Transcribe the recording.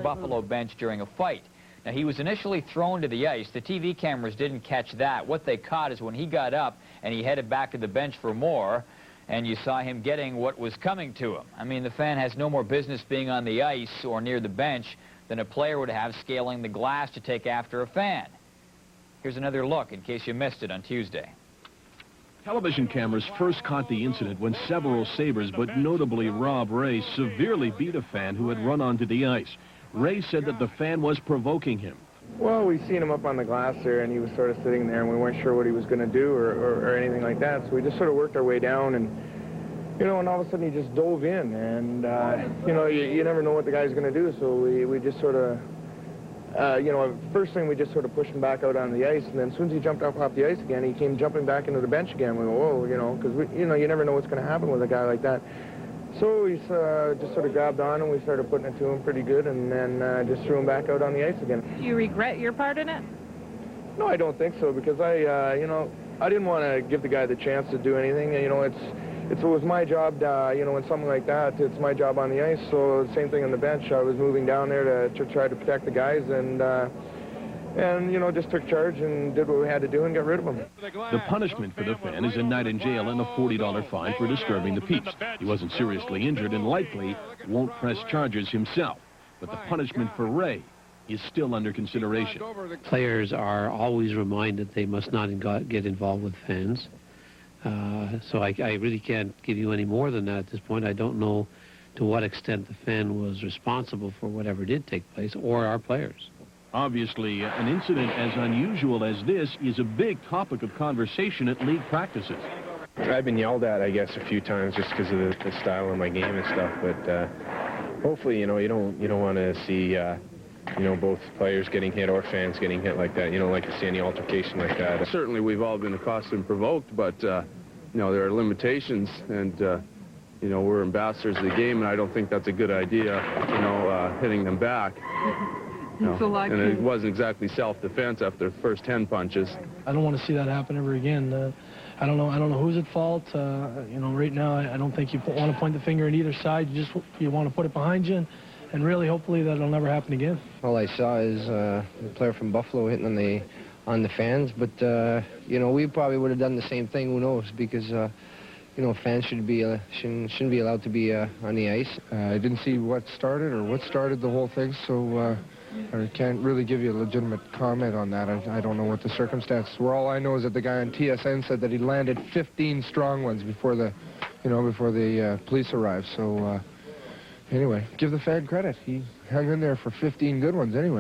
Buffalo bench during a fight. Now, he was initially thrown to the ice. The TV cameras didn't catch that. What they caught is when he got up and he headed back to the bench for more, and you saw him getting what was coming to him. I mean, the fan has no more business being on the ice or near the bench than a player would have scaling the glass to take after a fan. Here's another look in case you missed it on Tuesday. Television cameras first caught the incident when several Sabres, but notably Rob Ray, severely beat a fan who had run onto the ice. Ray said that the fan was provoking him. Well, we seen him up on the glass there, and he was sort of sitting there, and we weren't sure what he was going to do or anything like that. So we just sort of worked our way down, and, you know, and all of a sudden he just dove in. And, you know, you never know what the guy's going to do. So we just sort of, you know, first thing we just sort of pushed him back out on the ice. And then as soon as he jumped off the ice again, he came jumping back into the bench again. We go, whoa, you know, because, you know, you never know what's going to happen with a guy like that. So we just sort of grabbed on and we started putting it to him pretty good, and then just threw him back out on the ice again. Do you regret your part in it? No, I don't think so, because you know, I didn't want to give the guy the chance to do anything. You know, it was my job, you know, in something like that, it's my job on the ice. So same thing on the bench. I was moving down there to try to protect the guys, and, you know, just took charge and did what we had to do and got rid of him. The punishment for the fan is a night in jail and a $40 fine for disturbing the peace. He wasn't seriously injured and likely won't press charges himself. But the punishment for Ray is still under consideration. Players are always reminded they must not get involved with fans. So I really can't give you any more than that at this point. I don't know to what extent the fan was responsible for whatever did take place, or our players. Obviously, an incident as unusual as this is a big topic of conversation at league practices. I've been yelled at, I guess, a few times just because of the style of my game and stuff. But hopefully, you know, you don't want to see, you know, both players getting hit or fans getting hit like that. You don't like to see any altercation like that. Certainly, we've all been accosted and provoked, but you know, there are limitations, and you know, we're ambassadors of the game, and I don't think that's a good idea. You know, hitting them back. No. And it wasn't exactly self-defense after the first 10 punches. I don't want to see that happen ever again. I don't know who's at fault. You know, right now I don't think you want to point the finger at either side. You want to put it behind you, and really hopefully that'll never happen again. All I saw is the player from Buffalo hitting on the fans, but you know, we probably would have done the same thing. Who knows? Because you know, fans shouldn't be allowed to be on the ice. I didn't see what started the whole thing, so I can't really give you a legitimate comment on that. I don't know what the circumstances were. All I know is that the guy on TSN said that he landed 15 strong ones before the police arrived. So anyway, give the fan credit. He hung in there for 15 good ones anyway.